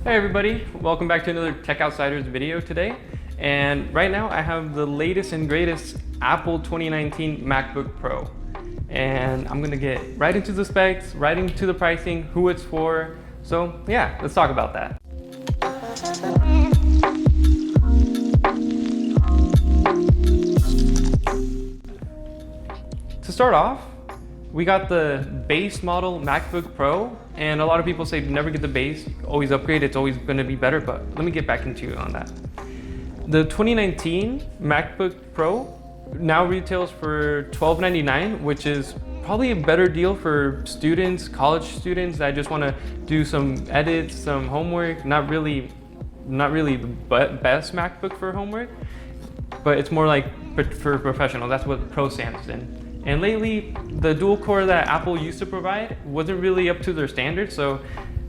Hey everybody, welcome back to another Tech Outsiders video today. And right now I have the latest and greatest Apple 2019 MacBook Pro. And I'm gonna get right into the specs, right into the pricing, who it's for. So yeah, let's talk about that. To start off, we got the base model MacBook Pro, and a lot of people say never get the base, always upgrade, it's always going to be better, but let me get back into you on that. The 2019 MacBook Pro now retails for $1299, which is probably a better deal for students, college students that just want to do some edits, some homework. Not really the best MacBook for homework, but it's more like for professional. That's what Pro stands in. And lately, the dual core that Apple used to provide wasn't really up to their standards, so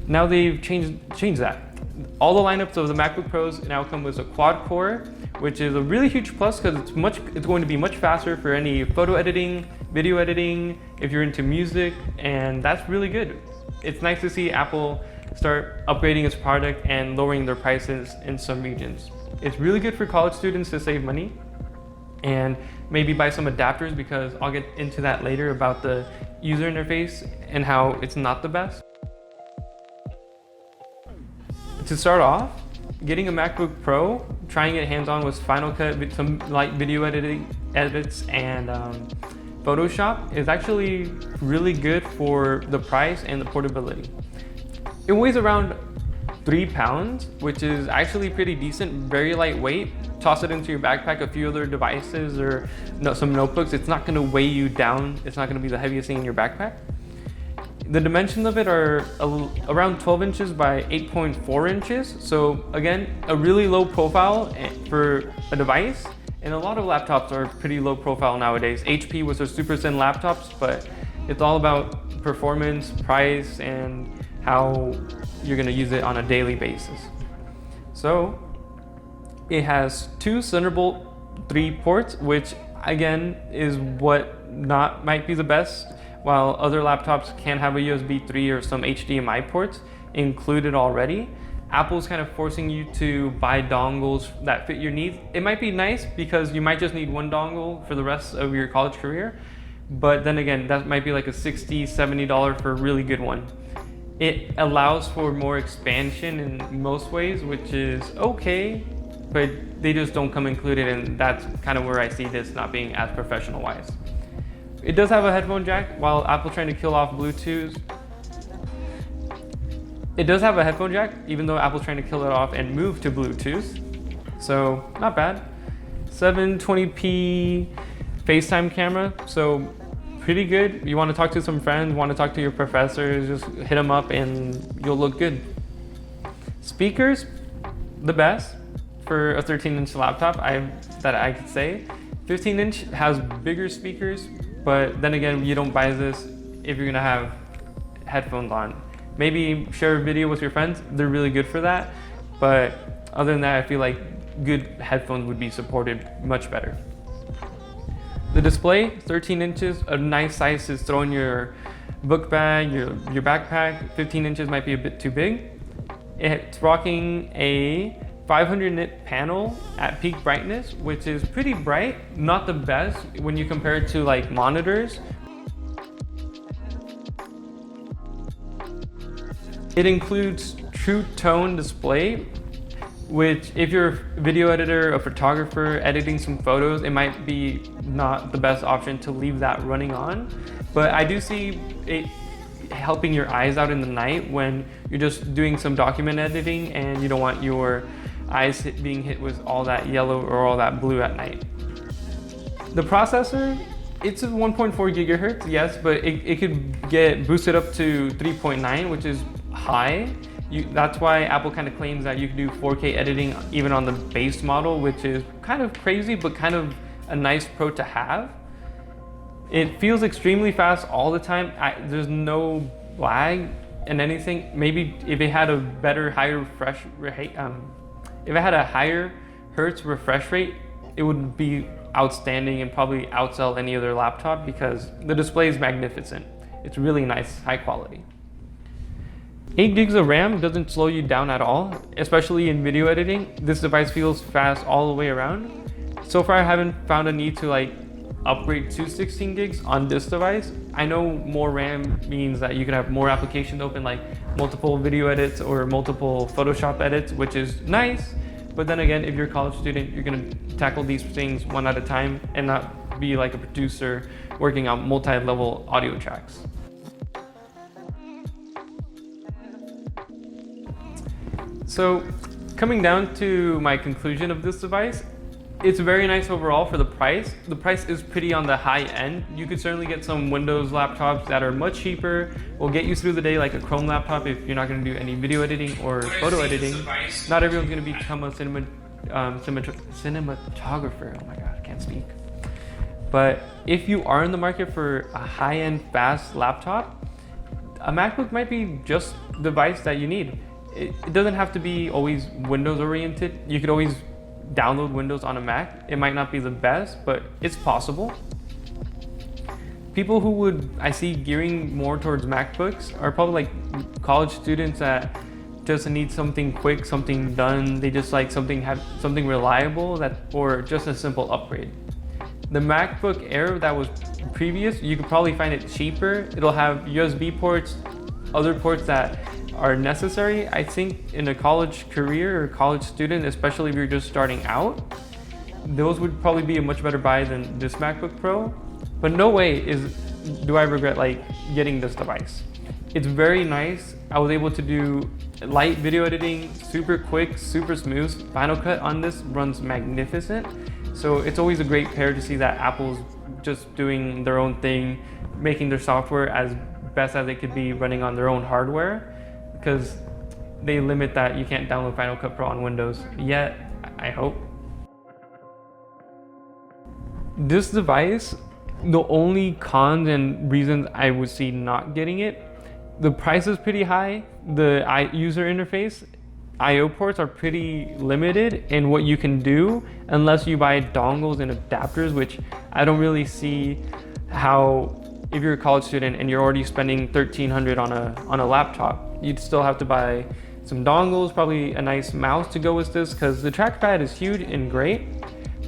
now they've changed that. All the lineups of the MacBook Pros now come with a quad core, which is a really huge plus because it's going to be much faster for any photo editing, video editing, if you're into music, and that's really good. It's nice to see Apple start upgrading its product and lowering their prices in some regions. It's really good for college students to save money and maybe buy some adapters, because I'll get into that later about the user interface and how it's not the best. To start off, getting a MacBook Pro, trying it hands-on with Final Cut, some light video editing edits, and Photoshop is actually really good for the price and the portability. It weighs around 3 pounds, which is actually pretty decent, very lightweight. Toss it into your backpack, a few other devices or some notebooks. It's not gonna weigh you down. It's not gonna be the heaviest thing in your backpack. The dimensions of it are around 12 inches by 8.4 inches. So again, a really low profile for a device. And a lot of laptops are pretty low profile nowadays. HP was their super thin laptops, but it's all about performance, price, and how you're gonna use it on a daily basis. So it has 2 Thunderbolt 3 ports, which again is what might be the best, while other laptops can have a USB 3 or some HDMI ports included already. Apple's kind of forcing you to buy dongles that fit your needs. It might be nice because you might just need one dongle for the rest of your college career, but then again, that might be like a $60, $70 for a really good one. It allows for more expansion in most ways, which is okay, but they just don't come included, and that's kind of where I see this not being as professional wise. It does have a headphone jack, while Apple trying to kill off Bluetooth. It does have a headphone jack, even though Apple's trying to kill it off and move to Bluetooth. So not bad. 720p FaceTime camera, so pretty good. You want to talk to some friends, want to talk to your professors, just hit them up and you'll look good. Speakers, the best for a 13-inch laptop that I could say. 15-inch has bigger speakers, but then again, you don't buy this if you're gonna have headphones on. Maybe share a video with your friends, they're really good for that, but other than that, I feel like good headphones would be supported much better. The display, 13 inches, a nice size to throw in your book bag, your backpack. 15 inches might be a bit too big. It's rocking a 500 nit panel at peak brightness, which is pretty bright, not the best when you compare it to like monitors. It includes True Tone display, which if you're a video editor, a photographer, editing some photos, it might be not the best option to leave that running on. But I do see it helping your eyes out in the night when you're just doing some document editing and you don't want your eyes being hit with all that yellow or all that blue at night. The processor, it's a 1.4 gigahertz, yes, but it could get boosted up to 3.9, which is high. That's why Apple kind of claims that you can do 4K editing even on the base model, which is kind of crazy, but kind of a nice pro to have. It feels extremely fast all the time. There's no lag and anything. Maybe if it had a better, higher refresh rate, if it had a higher hertz refresh rate, it would be outstanding and probably outsell any other laptop because the display is magnificent. It's really nice, high quality. 8 gigs of RAM doesn't slow you down at all, especially in video editing. This device feels fast all the way around. So far I haven't found a need to like upgrade to 16 gigs on this device. I know more RAM means that you can have more applications open, like multiple video edits or multiple Photoshop edits, which is nice. But then again, if you're a college student, you're gonna tackle these things one at a time and not be like a producer working on multi-level audio tracks. So coming down to my conclusion of this device, it's very nice overall for the price. The price is pretty on the high end. You could certainly get some Windows laptops that are much cheaper, will get you through the day like a Chrome laptop if you're not gonna do any video editing or photo editing. Not everyone's gonna become a cinematographer. Oh my God, I can't speak. But if you are in the market for a high-end fast laptop, a MacBook might be just the device that you need. It doesn't have to be always Windows oriented. You could always download Windows on a Mac. It might not be the best, but it's possible. People who I see gearing more towards MacBooks are probably like college students that just need something quick, something done. They just like something reliable or just a simple upgrade. The MacBook Air that was previous, you could probably find it cheaper. It'll have USB ports, other ports that are necessary, I think, in a college career or college student, especially if you're just starting out. Those would probably be a much better buy than this MacBook Pro. But no way do I regret like getting this device. It's very nice. I was able to do light video editing, super quick, super smooth. Final Cut on this runs magnificent. So it's always a great pair to see that Apple's just doing their own thing, making their software as best as it could be running on their own hardware, because they limit that you can't download Final Cut Pro on Windows yet, I hope. This device, the only cons and reasons I would see not getting it, the price is pretty high, the user interface, I/O ports are pretty limited in what you can do unless you buy dongles and adapters, which I don't really see how, if you're a college student and you're already spending $1,300 on a laptop, you'd still have to buy some dongles, probably a nice mouse to go with this, because the trackpad is huge and great.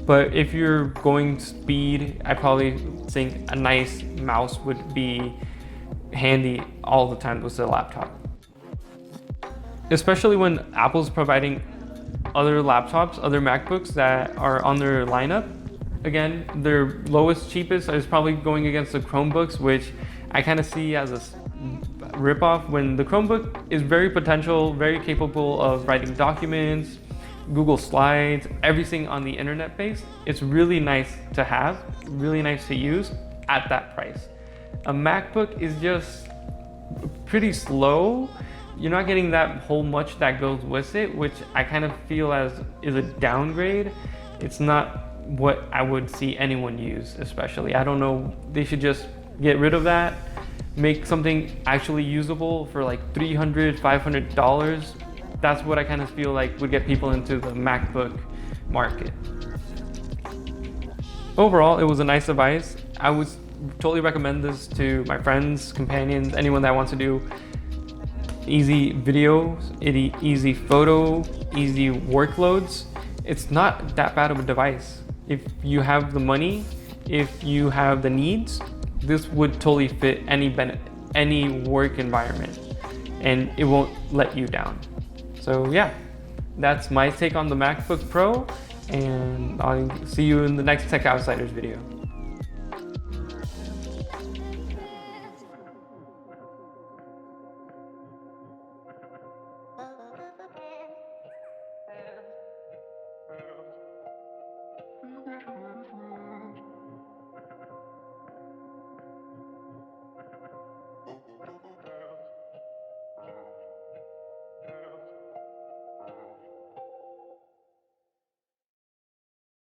But if you're going speed, I probably think a nice mouse would be handy all the time with the laptop. Especially when Apple's providing other laptops, other MacBooks that are on their lineup. Again, their lowest, cheapest is probably going against the Chromebooks, which I kind of see as a ripoff, when the Chromebook is very potential, very capable of writing documents, Google Slides, everything on the internet base. It's really nice to have, really nice to use at that price. A MacBook is just pretty slow. You're not getting that whole much that goes with it, which I kind of feel as is a downgrade. It's not what I would see anyone use, especially. I don't know, they should just get rid of that, make something actually usable for like $300, $500. That's what I kind of feel like would get people into the MacBook market. Overall, it was a nice device. I would totally recommend this to my friends, companions, anyone that wants to do easy videos, easy photo, easy workloads. It's not that bad of a device. If you have the money, if you have the needs, this would totally fit any work environment, and it won't let you down. So yeah, that's my take on the MacBook Pro, and I'll see you in the next Tech Outsiders video.